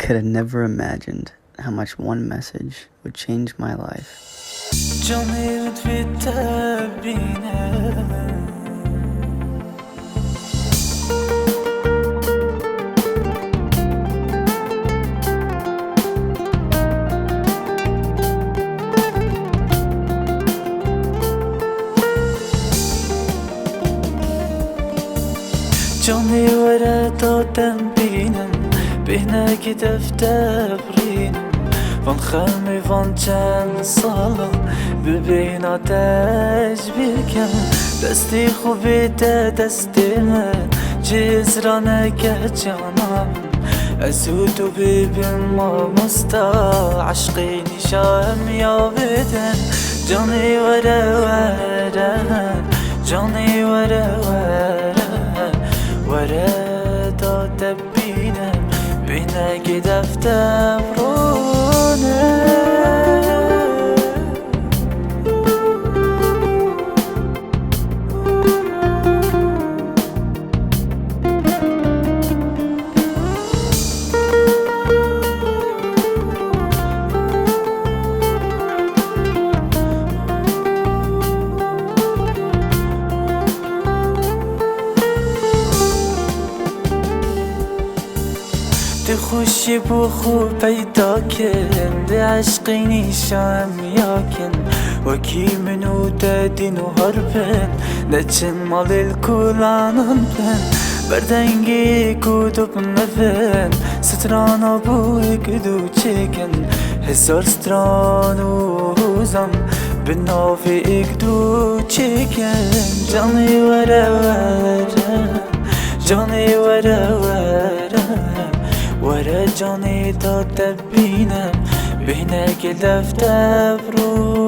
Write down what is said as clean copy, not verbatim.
could have never imagined how much one message would change my life. جوني ورا توتم بينم بهنا كده في تبرينم van خمي van چند سالا ببین تجبیرکم دستی خوبی ده دستی من جزرانه که جانم ازودو ببین ما مستا عشقی نشام یا بدن جونی ورا ورا جونی ورا ورا ورا تا تبینم بینه که فرونه دی خوشی بو خوب پیدا کن دی عشقی نیشم یاکن وکی منو دادین و هربن دچن مال الکولانن بن بردنگی کودو بمفن سترانا بو اگدو چکن هزار سترانو زم بنافی اگدو چکن جانی ورا ورا جانی ورا ورا ورا جانی تا تبینم بینه که دفته برو